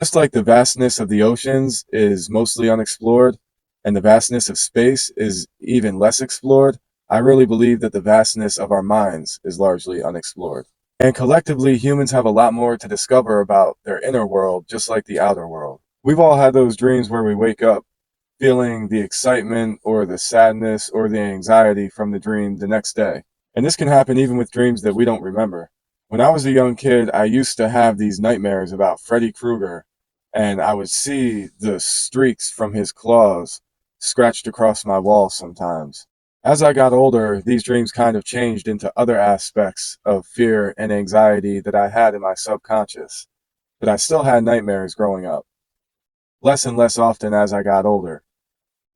Just like the vastness of the oceans is mostly unexplored, and the vastness of space is even less explored, I really believe that the vastness of our minds is largely unexplored. And collectively, humans have a lot more to discover about their inner world, just like the outer world. We've all had those dreams where we wake up feeling the excitement or the sadness or the anxiety from the dream the next day. And this can happen even with dreams that we don't remember. When I was a young kid, I used to have these nightmares about Freddy Krueger, and I would see the streaks from his claws scratched across my wall sometimes. As I got older, these dreams kind of changed into other aspects of fear and anxiety that I had in my subconscious, but I still had nightmares growing up, less and less often as I got older.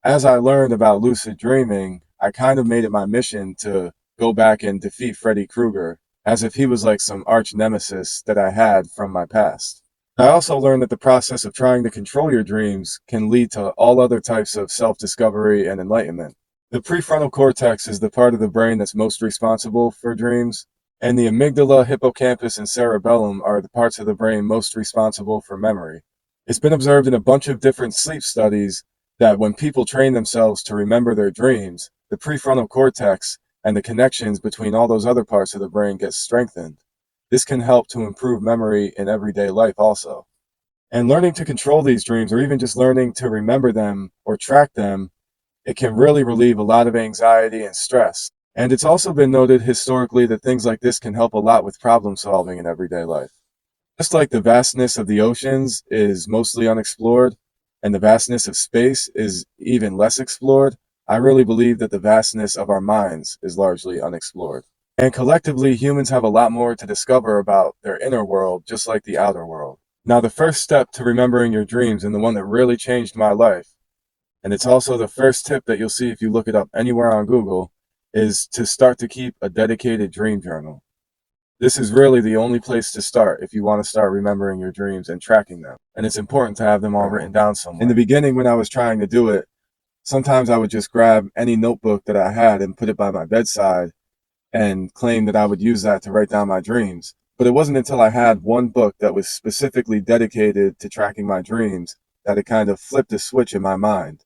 As I learned about lucid dreaming, I kind of made it my mission to go back and defeat Freddy Krueger, as if he was like some arch nemesis that I had from my past. I also learned that the process of trying to control your dreams can lead to all other types of self-discovery and enlightenment. The prefrontal cortex is the part of the brain that's most responsible for dreams, and the amygdala, hippocampus, and cerebellum are the parts of the brain most responsible for memory. It's been observed in a bunch of different sleep studies that when people train themselves to remember their dreams, the prefrontal cortex and the connections between all those other parts of the brain get strengthened. This can help to improve memory in everyday life also. And learning to control these dreams, or even just learning to remember them or track them, it can really relieve a lot of anxiety and stress. And it's also been noted historically that things like this can help a lot with problem solving in everyday life. Just like the vastness of the oceans is mostly unexplored, and the vastness of space is even less explored, I really believe that the vastness of our minds is largely unexplored. And collectively, humans have a lot more to discover about their inner world, just like the outer world. Now, the first step to remembering your dreams, and the one that really changed my life, and it's also the first tip that you'll see if you look it up anywhere on Google, is to start to keep a dedicated dream journal. This is really the only place to start if you want to start remembering your dreams and tracking them. And it's important to have them all written down somewhere. In the beginning, when I was trying to do it, sometimes I would just grab any notebook that I had and put it by my bedside and claim that I would use that to write down my dreams. But it wasn't until I had one book that was specifically dedicated to tracking my dreams that it kind of flipped a switch in my mind.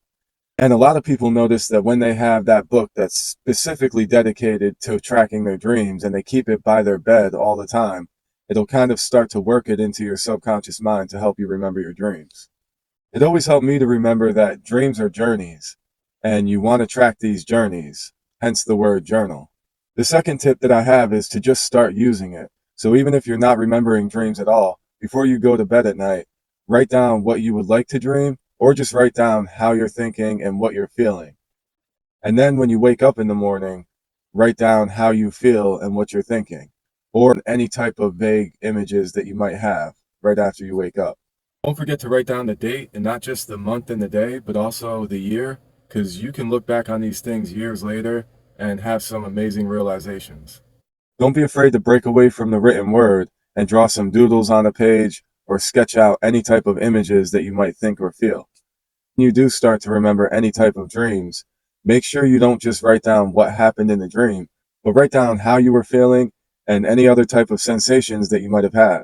And a lot of people notice that when they have that book that's specifically dedicated to tracking their dreams and they keep it by their bed all the time, it'll kind of start to work it into your subconscious mind to help you remember your dreams. It always helped me to remember that dreams are journeys, and you want to track these journeys, hence the word journal. The second tip that I have is to just start using it. So even if you're not remembering dreams at all, before you go to bed at night, write down what you would like to dream, or just write down how you're thinking and what you're feeling. And then when you wake up in the morning, write down how you feel and what you're thinking, or any type of vague images that you might have right after you wake up. Don't forget to write down the date, and not just the month and the day, but also the year, because you can look back on these things years later and have some amazing realizations. Don't be afraid to break away from the written word and draw some doodles on a page or sketch out any type of images that you might think or feel. When you do start to remember any type of dreams, make sure you don't just write down what happened in the dream, but write down how you were feeling and any other type of sensations that you might have had.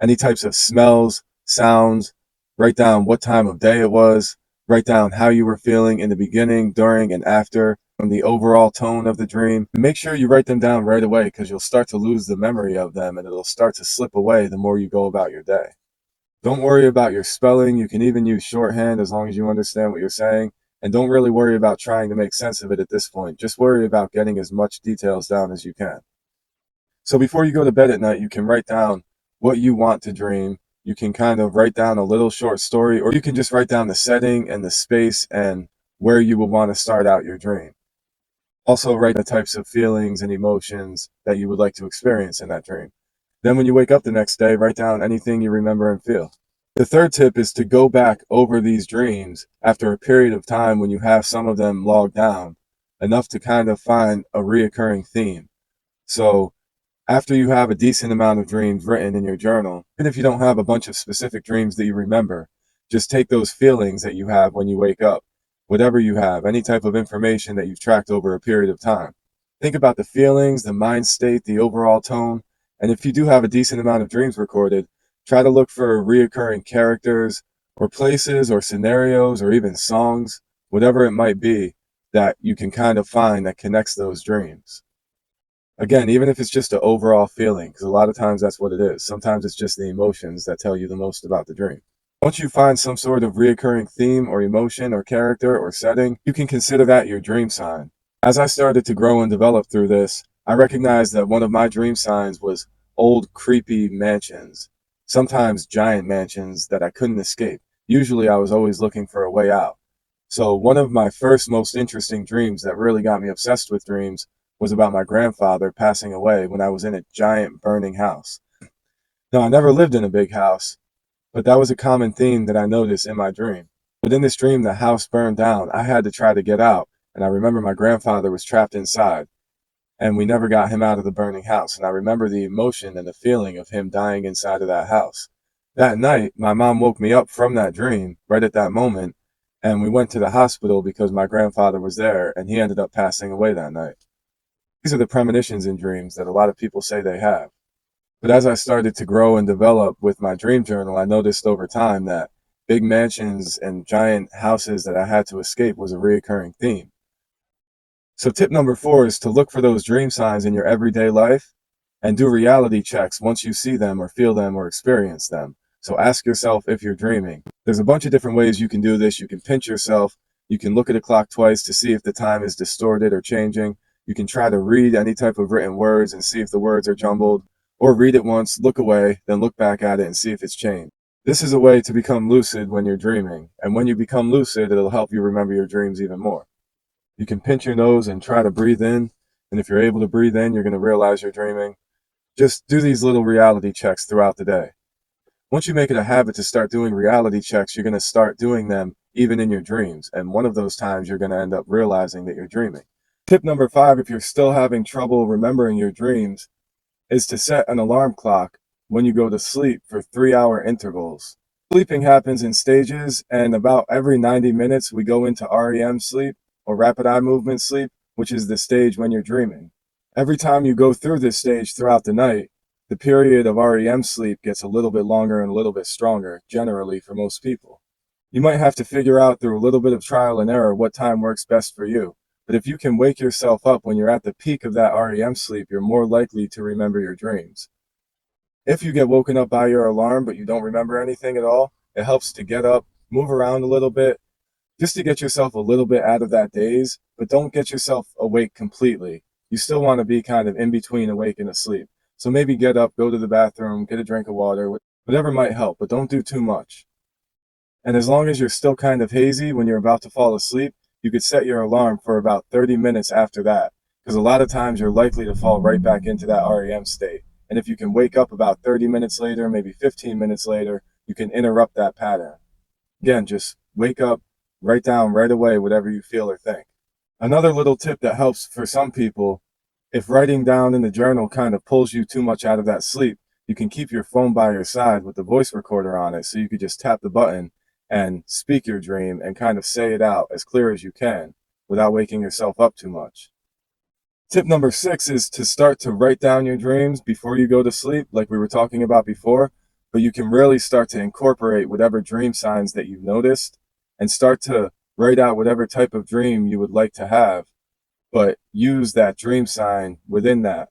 Any types of smells, sounds, write down what time of day it was, write down how you were feeling in the beginning, during, and after, and the overall tone of the dream. And make sure you write them down right away because you'll start to lose the memory of them and it'll start to slip away the more you go about your day. Don't worry about your spelling. You can even use shorthand as long as you understand what you're saying. And don't really worry about trying to make sense of it at this point. Just worry about getting as much details down as you can. So before you go to bed at night, you can write down what you want to dream. You can kind of write down a little short story, or you can just write down the setting and the space and where you will want to start out your dream. Also write the types of feelings and emotions that you would like to experience in that dream. Then when you wake up the next day, write down anything you remember and feel. The third tip is to go back over these dreams after a period of time when you have some of them logged down, enough to kind of find a reoccurring theme. So after you have a decent amount of dreams written in your journal, even if you don't have a bunch of specific dreams that you remember, just take those feelings that you have when you wake up, whatever you have, any type of information that you've tracked over a period of time. Think about the feelings, the mind state, the overall tone, and if you do have a decent amount of dreams recorded, Try to look for reoccurring characters or places or scenarios or even songs, whatever it might be, that you can kind of find that connects those dreams. Again, even if it's just an overall feeling, because a lot of times that's what it is. Sometimes it's just the emotions that tell you the most about the dream. Once you find some sort of reoccurring theme or emotion or character or setting, you can consider that your dream sign. As I started to grow and develop through this, I recognized that one of my dream signs was old, creepy mansions, sometimes giant mansions that I couldn't escape. Usually, I was always looking for a way out. So, one of my first most interesting dreams that really got me obsessed with dreams was about my grandfather passing away when I was in a giant burning house. Now, I never lived in a big house, but that was a common theme that I noticed in my dream. But in this dream, the house burned down. I had to try to get out, and I remember my grandfather was trapped inside, and we never got him out of the burning house. And I remember the emotion and the feeling of him dying inside of that house. That night, my mom woke me up from that dream right at that moment, and we went to the hospital because my grandfather was there, and he ended up passing away that night. These are the premonitions in dreams that a lot of people say they have. But as I started to grow and develop with my dream journal, I noticed over time that big mansions and giant houses that I had to escape was a reoccurring theme. So tip number 4 is to look for those dream signs in your everyday life and do reality checks once you see them or feel them or experience them. So ask yourself if you're dreaming. There's a bunch of different ways you can do this. You can pinch yourself. You can look at a clock twice to see if the time is distorted or changing. You can try to read any type of written words and see if the words are jumbled, or read it once, look away, then look back at it and see if it's changed. This is a way to become lucid when you're dreaming. And when you become lucid, it'll help you remember your dreams even more. You can pinch your nose and try to breathe in. And if you're able to breathe in, you're going to realize you're dreaming. Just do these little reality checks throughout the day. Once you make it a habit to start doing reality checks, you're going to start doing them even in your dreams. And one of those times, you're going to end up realizing that you're dreaming. Tip number 5, if you're still having trouble remembering your dreams, is to set an alarm clock when you go to sleep for 3-hour intervals. Sleeping happens in stages, and about every 90 minutes, we go into REM sleep, or rapid eye movement sleep, which is the stage when you're dreaming. Every time you go through this stage throughout the night, the period of REM sleep gets a little bit longer and a little bit stronger, generally for most people. You might have to figure out through a little bit of trial and error what time works best for you. But if you can wake yourself up when you're at the peak of that REM sleep, you're more likely to remember your dreams. If you get woken up by your alarm but you don't remember anything at all, it helps to get up, move around a little bit, just to get yourself a little bit out of that daze, but don't get yourself awake completely. You still want to be kind of in between awake and asleep. So maybe get up, go to the bathroom, get a drink of water, whatever might help, but don't do too much. And as long as you're still kind of hazy when you're about to fall asleep, you could set your alarm for about 30 minutes after that, because a lot of times you're likely to fall right back into that REM state. And if you can wake up about 30 minutes later, maybe 15 minutes later, you can interrupt that pattern. Again, just wake up, write down right away whatever you feel or think. Another little tip that helps for some people, if writing down in the journal kind of pulls you too much out of that sleep, you can keep your phone by your side with the voice recorder on it, so you could just tap the button and speak your dream and kind of say it out as clear as you can without waking yourself up too much. Tip number 6 is to start to write down your dreams before you go to sleep, like we were talking about before, but you can really start to incorporate whatever dream signs that you've noticed and start to write out whatever type of dream you would like to have, but use that dream sign within that.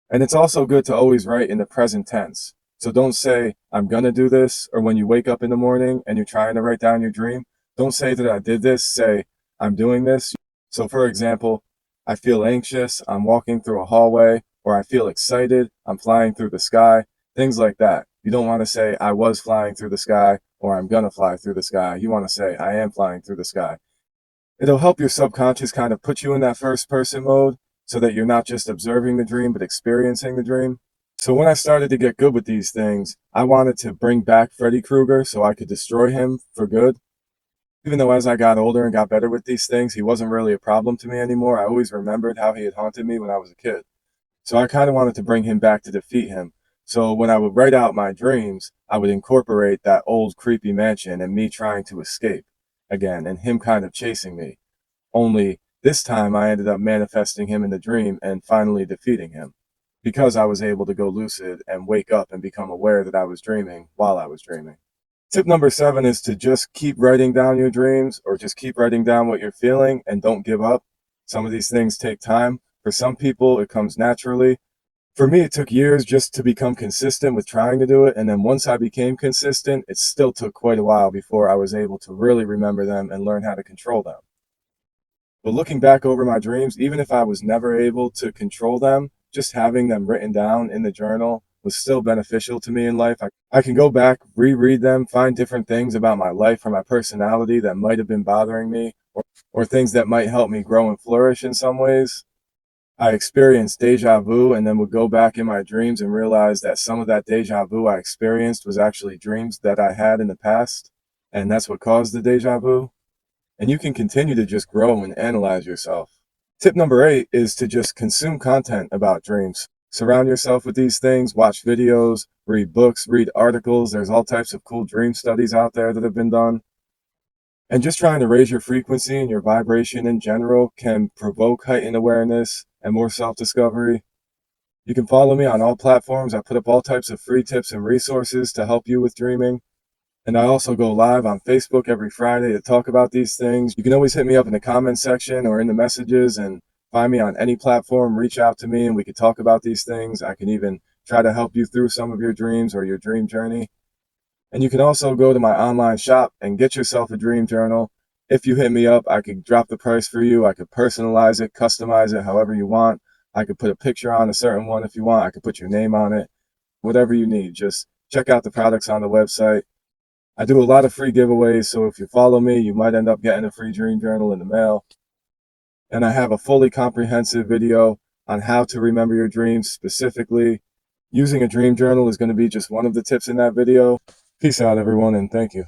And it's also good to always write in the present tense. So don't say, I'm going to do this, or when you wake up in the morning and you're trying to write down your dream, don't say that I did this, say, I'm doing this. So for example, I feel anxious, I'm walking through a hallway, or I feel excited, I'm flying through the sky, things like that. You don't want to say, I was flying through the sky, or I'm going to fly through the sky. You want to say, I am flying through the sky. It'll help your subconscious kind of put you in that first person mode so that you're not just observing the dream, but experiencing the dream. So when I started to get good with these things, I wanted to bring back Freddy Krueger so I could destroy him for good. Even though as I got older and got better with these things, he wasn't really a problem to me anymore. I always remembered how he had haunted me when I was a kid. So I kind of wanted to bring him back to defeat him. So when I would write out my dreams, I would incorporate that old creepy mansion and me trying to escape again and him kind of chasing me. Only this time I ended up manifesting him in the dream and finally defeating him. because I was able to go lucid and wake up and become aware that I was dreaming while I was dreaming. Tip number 7 is to just keep writing down your dreams, or just keep writing down what you're feeling and don't give up. Some of these things take time. For some people, it comes naturally. For me, it took years just to become consistent with trying to do it. And then once I became consistent, it still took quite a while before I was able to really remember them and learn how to control them. But looking back over my dreams, even if I was never able to control them, just having them written down in the journal was still beneficial to me in life. I can go back, reread them, find different things about my life or my personality that might have been bothering me, or things that might help me grow and flourish in some ways. I experienced deja vu and then would go back in my dreams and realize that some of that deja vu I experienced was actually dreams that I had in the past. And that's what caused the deja vu. And you can continue to just grow and analyze yourself. Tip number 8 is to just consume content about dreams. Surround yourself with these things, watch videos, read books, read articles. There's all types of cool dream studies out there that have been done. And just trying to raise your frequency and your vibration in general can provoke heightened awareness and more self-discovery. You can follow me on all platforms. I put up all types of free tips and resources to help you with dreaming. And I also go live on Facebook every Friday to talk about these things. You can always hit me up in the comment section or in the messages and find me on any platform. Reach out to me and we can talk about these things. I can even try to help you through some of your dreams or your dream journey. And you can also go to my online shop and get yourself a dream journal. If you hit me up, I could drop the price for you. I could personalize it, customize it however you want. I could put a picture on a certain one if you want. I could put your name on it. Whatever you need. Just check out the products on the website. I do a lot of free giveaways, so if you follow me, you might end up getting a free dream journal in the mail. And I have a fully comprehensive video on how to remember your dreams specifically. Using a dream journal is going to be just one of the tips in that video. Peace out, everyone, and thank you.